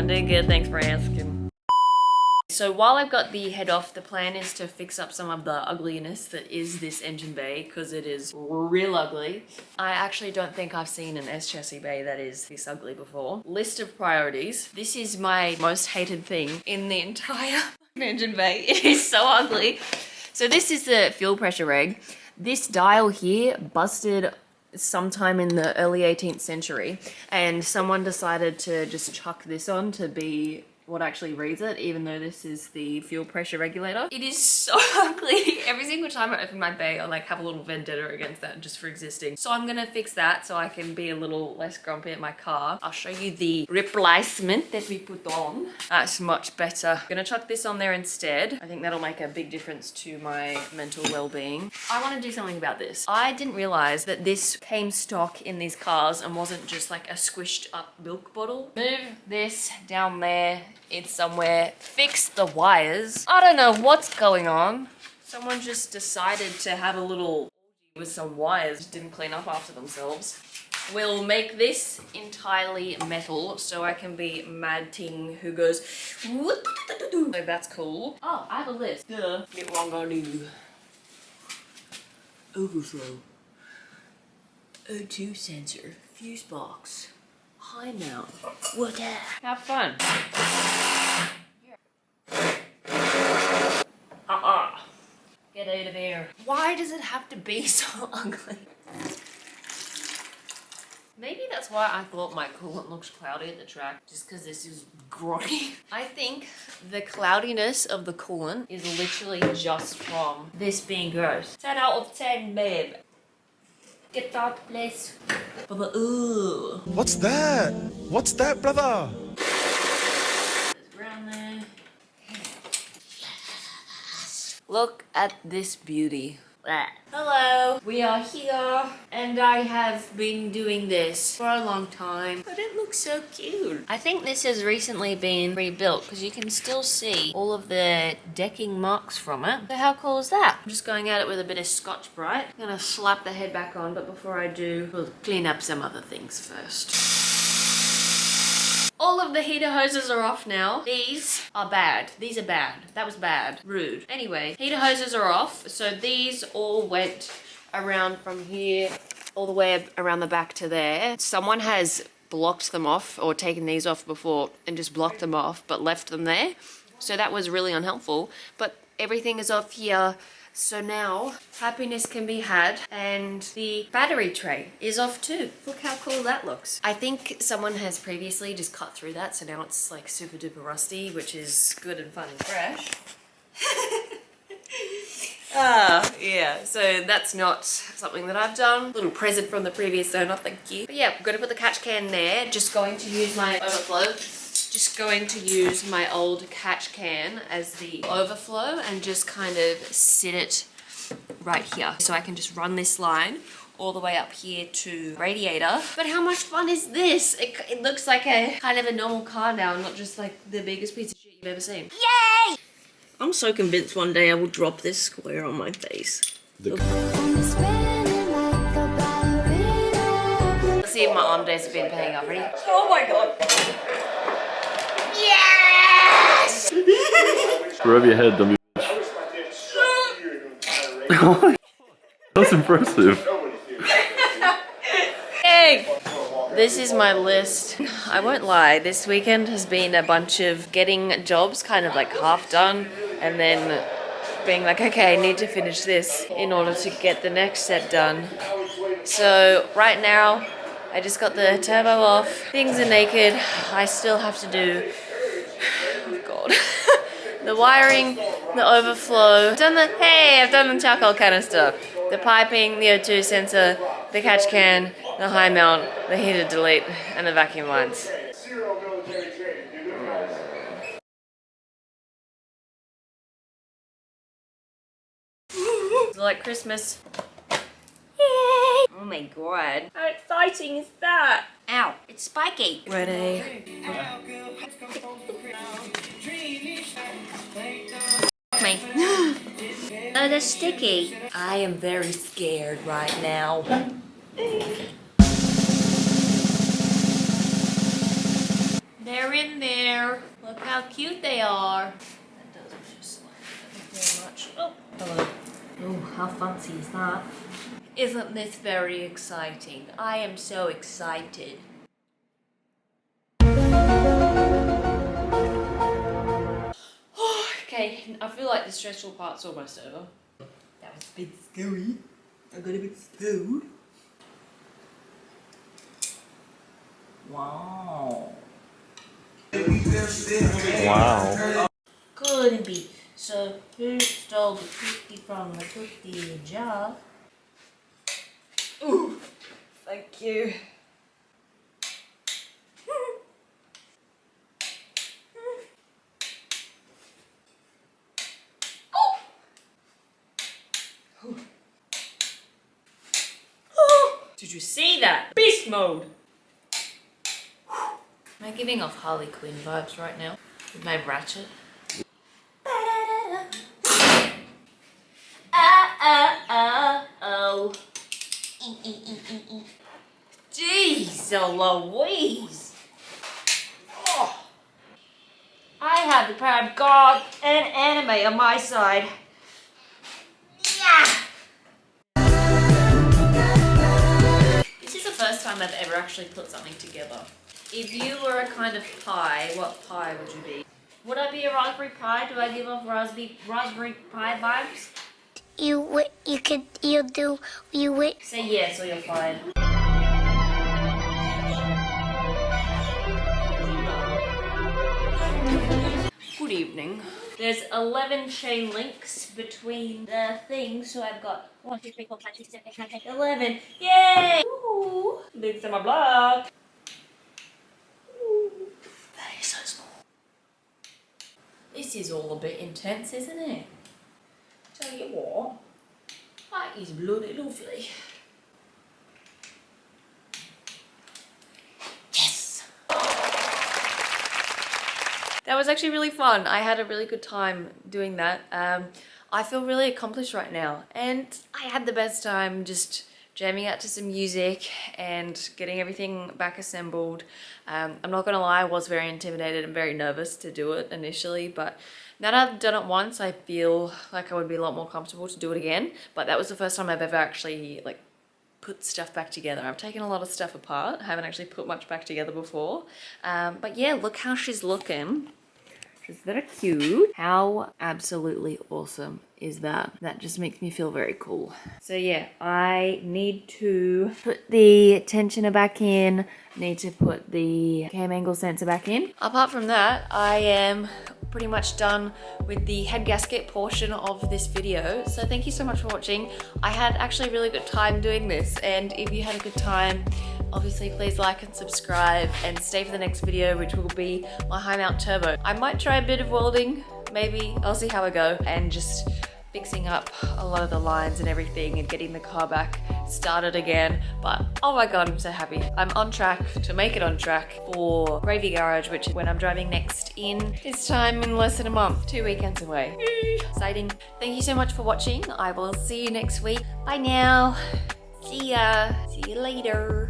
I'm doing good, thanks for asking. So while I've got the head off, the plan is to fix up some of the ugliness that is this engine bay, because it is real ugly. I actually don't think I've seen an S chassis bay that is this ugly before. List of priorities. This is my most hated thing in the entire engine bay. It is so ugly. So this is the fuel pressure reg. This dial here busted sometime in the early 18th century, and someone decided to just chuck this on to be what actually reads it, even though this is the fuel pressure regulator. It is so ugly. Every single time I open my bay, I like have a little vendetta against that just for existing. So I'm gonna fix that so I can be a little less grumpy at my car. I'll show you the replacement that we put on. That's much better. I'm gonna chuck this on there instead. I think that'll make a big difference to my mental well-being. I wanna do something about this. I didn't realize that this came stock in these cars and wasn't just like a squished up milk bottle. Move this down there. It's somewhere. Fix the wires. I don't know what's going on. Someone just decided to have a little with some wires. Didn't clean up after themselves. We'll make this entirely metal so I can be Mad Ting who goes so that's cool. Oh, I have a list. Duh. Get what I'm gonna do. Overflow. O2 sensor. Fuse box. High mount. What? Have fun. Get out of here. Why does it have to be so ugly? Maybe that's why I thought my coolant looks cloudy at the track, just because this is groggy. I think the cloudiness of the coolant is literally just from this being gross. 10 out of 10, babe. Get that, please. For the ooh. What's that? What's that, brother? There's brown there. Look at this beauty. Hello, we are here, and I have been doing this for a long time, but it looks so cute. I think this has recently been rebuilt because you can still see all of the decking marks from it. So how cool is that? I'm just going at it with a bit of Scotch-Brite. I'm gonna slap the head back on, but before I do, we'll clean up some other things first. All of the heater hoses are off now. These are bad. These are bad. That was bad. Rude. Anyway, heater hoses are off. So these all went around from here all the way around the back to there. Someone has blocked them off or taken these off before and just blocked them off but left them there. So that was really unhelpful. But everything is off here. So now happiness can be had, and the battery tray is off too. Look how cool that looks. I think someone has previously just cut through that, so now it's like super duper rusty, which is good and fun and fresh. Yeah, so that's not something that I've done. Little present from the previous owner, thank you. But yeah, I'm gonna put the catch can there. Just going to use my overflow. Just going to use my old catch can as the overflow and just kind of sit it right here. So I can just run this line all the way up here to radiator. But how much fun is this? It looks like a kind of a normal car now, not just like the biggest piece of shit you've ever seen. Yay! I'm so convinced one day I will drop this square on my face. Let's see if my arm days have been paying off. Ready? Oh my god! Yes! Rev your head, dummy. That's impressive. Hey! This is my list. I won't lie, this weekend has been a bunch of getting jobs kind of like half done and then being like, okay, I need to finish this in order to get the next set done. So right now, I just got the turbo off. Things are naked. I still have to do, oh god, the wiring, the overflow. I've done the charcoal canister, the piping, the O2 sensor, the catch can, the high mount, the heater delete, and the vacuum lines. It's like Christmas. Yay! Oh my god. How exciting is that? Ow, it's spiky. Ready? Me. Oh, they're sticky. I am very scared right now. They're in there. Look how cute they are. That does just like very much. Oh, hello. Oh, how fancy is that? Isn't this very exciting? I am so excited. Okay, I feel like the stressful part's almost over. That was a bit scary. I got a bit spoiled. Wow. Wow. Couldn't be. So who stole the cookie from the cookie jar? Ooh, thank you. Did you see that? Beast mode! Am I giving off Harley Quinn vibes right now? With my ratchet? Oh. Jeez Louise! Oh. I have the power of God and anime on my side. Yeah! This is the first time I've ever actually put something together. If you were a kind of pie, what pie would you be? Would I be a raspberry pie? Do I give off raspberry pie vibes? You would Say yes or you're fired. Good evening. There's 11 chain links between the things, so I've got 1, 2, 3, 4, 5, 6, 7, 8, 9, 10, 11. Yay! Ooh, links on my blog. Ooh, that is so small. This is all a bit intense, isn't it? Tell you what, that is bloody lovely. Yes! That was actually really fun. I had a really good time doing that. I feel really accomplished right now, and I had the best time just jamming out to some music and getting everything back assembled. I'm not gonna lie, I was very intimidated and very nervous to do it initially, but now that I've done it once, I feel like I would be a lot more comfortable to do it again. But that was the first time I've ever actually like put stuff back together. I've taken a lot of stuff apart. I haven't actually put much back together before. But yeah, look how she's looking. She's very cute. How absolutely awesome is that? That just makes me feel very cool. So yeah, I need to put the tensioner back in, need to put the cam angle sensor back in. Apart from that, I am pretty much done with the head gasket portion of this video. So thank you so much for watching. I had actually a really good time doing this, and if you had a good time, obviously please like and subscribe and stay for the next video, which will be my high mount turbo. I might try a bit of welding, maybe, I'll see how I go, and just fixing up a lot of the lines and everything and getting the car back started again. But oh my god, I'm so happy. I'm on track to make it on track for Gravy Garage, which is when I'm driving next in this time in less than a month, 2 weekends away. Exciting. Thank you so much for watching. I will see you next week. Bye now. See ya. See you later.